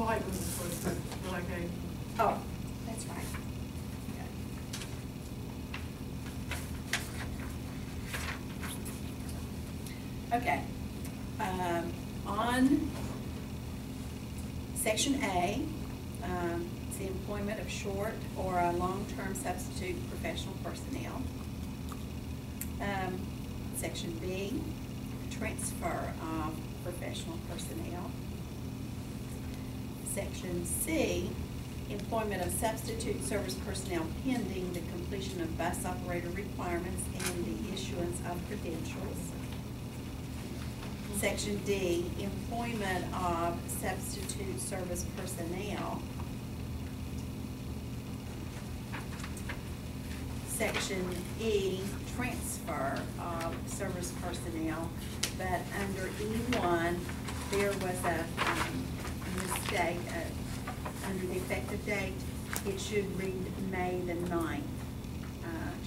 white one was what I gave. Oh, that's right. Okay. On section A, it's the employment of short or a long-term substitute professional personnel. Section B, transfer of professional personnel. Section C, employment of substitute service personnel pending the completion of bus operator requirements and the issuance of credentials. Section D, employment of substitute service personnel. Section E, transfer of service personnel, but under E1, there was a mistake. Under the effective date, it should read May the 9th,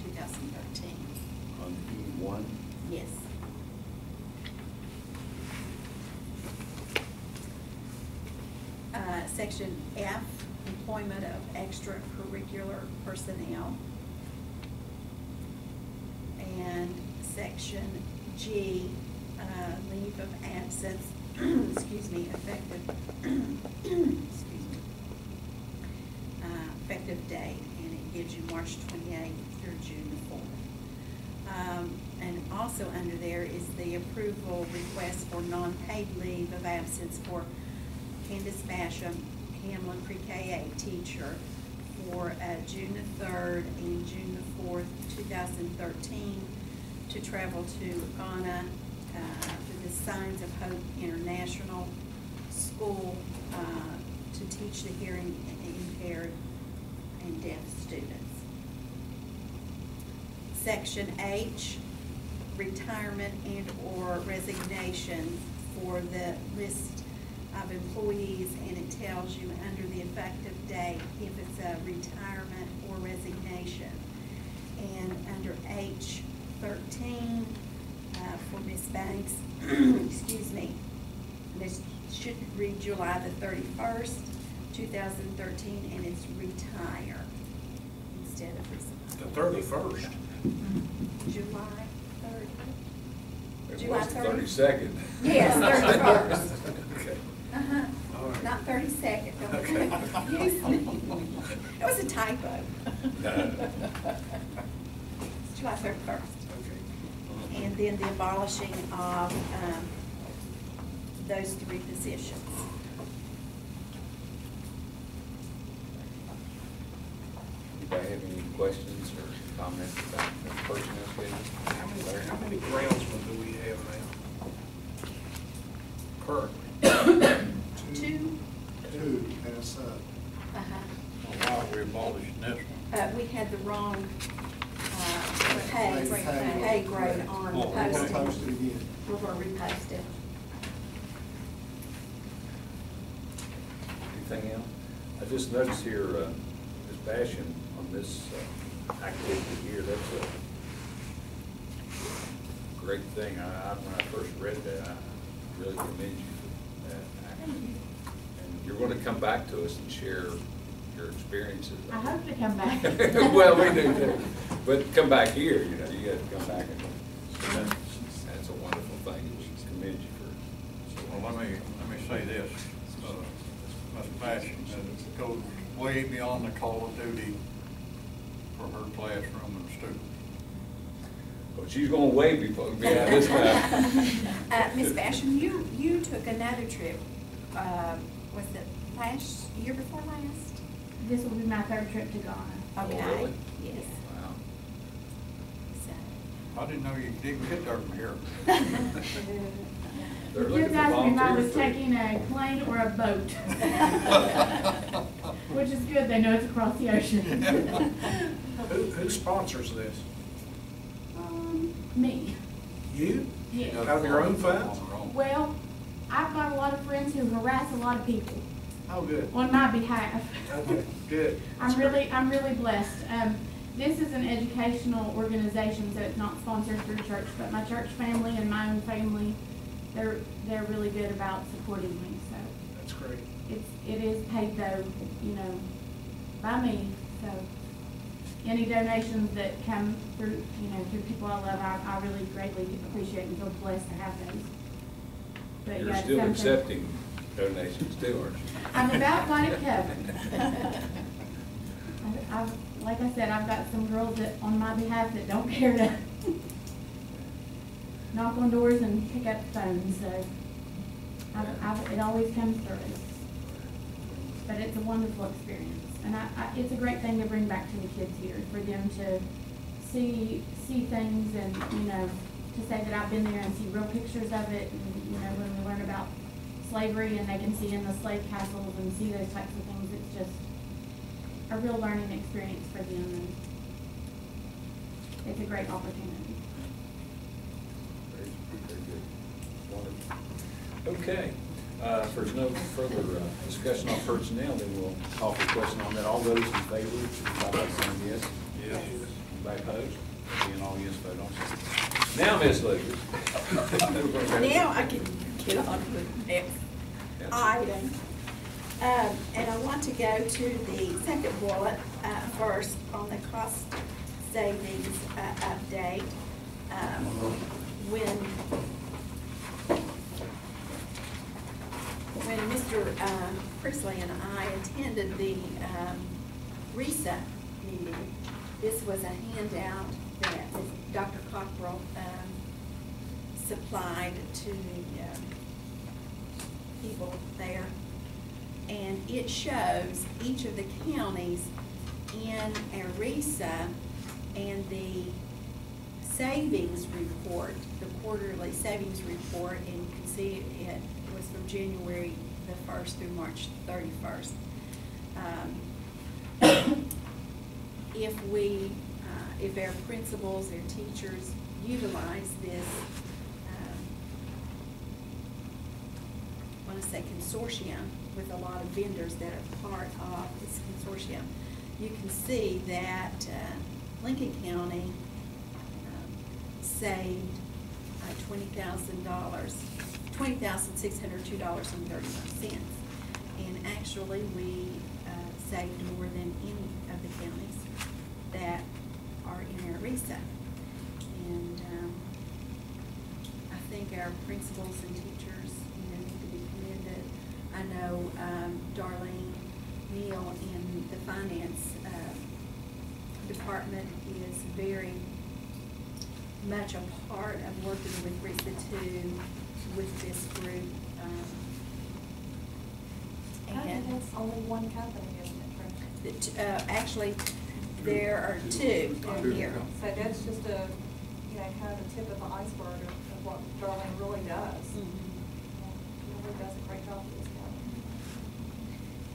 2013. On E1? Yes. Section F, employment of extracurricular personnel. And section G, leave of absence, excuse me, effective, effective date, and it gives you March 28th through June the 4th. And also under there is the approval request for non-paid leave of absence for Candace Basham, Hamlin Pre-K 8 teacher, for June the 3rd and June the 4th, 2013, to travel to Ghana for the Signs of Hope International School to teach the hearing impaired and deaf students. Section H, retirement and or resignation for the list of employees, and it tells you under the effective date if it's a retirement or resignation. And under H13 for Ms. Banks, excuse me, this should read July the 31st, 2013, and it's retire instead of resign. The 31st. July 30th. It July was the 30th. 32nd. Yes, 31st. Okay. Uh-huh. All right. Not 32nd. Okay. It was a typo. It's July 31st. Okay. And then the abolishing of those three positions. Anybody have any questions or comments about the personnel schedule? How many groundsmen do we have now? Currently? Two. Two, and a sub. Uh-huh. Wow, we abolished this one. We had the wrong pay grade on the Oh, We're gonna posting. post it again. We're gonna repost it. Anything else? I just noticed here, Ms. Basham, on this activity here, that's a great thing. When I first read that, I really commend you for that activity. And you're going to come back to us and share your experiences. I hope to come back. Well, we do too. But come back here, you know, you got to come back and that's a wonderful thing. Just commend you for. Well, let me say this, Ms. Basham, it goes way beyond the call of duty for her classroom and students. Well, she's going way before beyond this time. Ms. Basham, you took another trip, was it year before last? This will be my third trip to Ghana. Okay. really? Yes. Wow. So. I didn't know you didn't get there from here. They're The looking kids for asked me if I was volunteers. taking a plane or a boat. Which is good, they know it's across the ocean. Who sponsors this? Me. You? Yes. Out of your own funds? Well, I've got a lot of friends who harass a lot of people Oh, good. on my behalf. Okay, good. I'm really blessed. This is an educational organization, so it's not sponsored through church, but my church family and my own family, they're really good about supporting me, so That's great. it is paid though, you know, by me, so any donations that come through, you know, through people I love, I really greatly appreciate and feel blessed to have those. But You're yeah, it's still something- accepting donations too, aren't you? I'm about got it covered. Like I said, I've got some girls that, on my behalf, that don't care to knock on doors and pick up the phone, so it always comes through. But it's a wonderful experience, and it's a great thing to bring back to the kids here, for them to see things and, you know, to say that I've been there and see real pictures of it, and, you know, when we learn about slavery and they can see in the slave castles and see those types of things, it's just a real learning experience for them, and it's a great opportunity. Very, very good. Wonderful. Okay, if there's no further discussion on personnel, then we'll call for a question on that. All those in favor, signify by saying yes. Yes. Anybody opposed? Being all yes, vote on. Now, Ms. Lucas. Now I can get on to the next item. And I want to go to the second bullet first on the cost savings update. When Mr. Priestley and I attended the RESA meeting, this was a handout that Dr. Cockrell supplied to the people there. And it shows each of the counties in our RESA and the savings report, the quarterly savings report, and you can see it was from January the 1st through March 31st. If our principals, our teachers utilize this, I want to say consortium, with a lot of vendors that are part of this consortium, you can see that Lincoln County saved $20,000, $20,602.31. And actually, we saved more than any of the counties that are in our RESA. And I think our principals and teachers, need to be commended. I know Darlene Neal in the finance department is very much a part of working with RESA 2 with this group. I think that's only one company, isn't it, Tricia? Actually, there are two in here. So that's just a, kind of a tip of the iceberg of what Darlene really does. Mhm. Really does a great job for this county.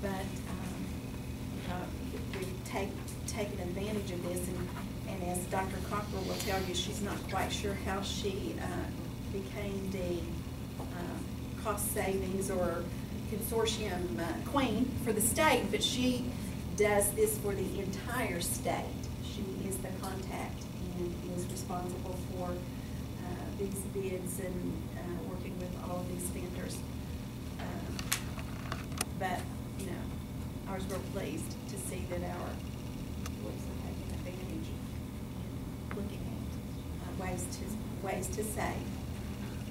But we've taken advantage of this, and as Dr. Cockrell will tell you, she's not quite sure how she became the cost savings or consortium queen for the state, but she does this for the entire state. She is the contact and is responsible for these bids and working with all of these vendors. But, I was real pleased to see that our employees are taking advantage and looking at ways to save.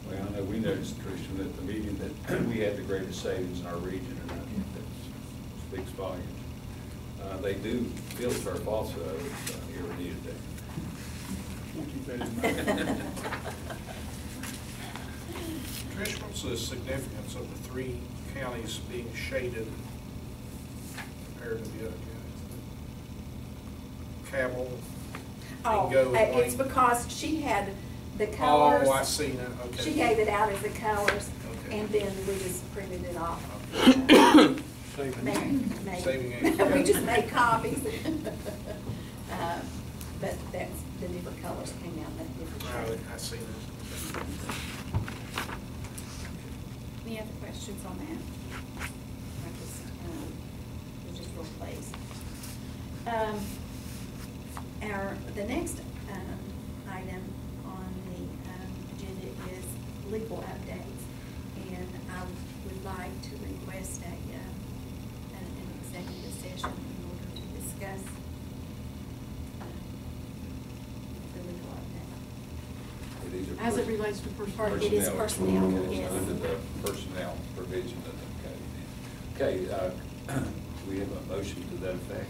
Well, I know we noticed, Tricia, at the meeting that we had the greatest savings in our region, and I think that speaks volumes. They do filter our falsehood if you ever needed that. We'll keep that in mind. Trish, what's the significance of the three counties being shaded compared to the other counties? Cabell, Mingo, and It's Wayne? because she had the colors. Oh, I see now, okay. She gave it out as the colors, Okay. and then we just printed it off. Saving ink. We just made copies. But that's, the different colors came out, that different shade. I see that. Any other questions on that? We're just real pleased. The next item on the agenda is legal updates. And I would like to request As it relates to personnel. It is personnel, Okay, yes. Under the personnel provision of the code. Okay, we have a motion to that effect.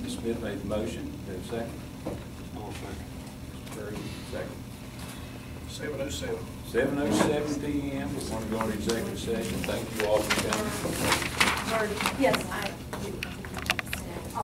Ms. Smith made the motion, do we have a second? I'll second. Mr. Curry, second. 7:07. 7:07 PM, we want to go into executive session. Thank you all for coming. Yes,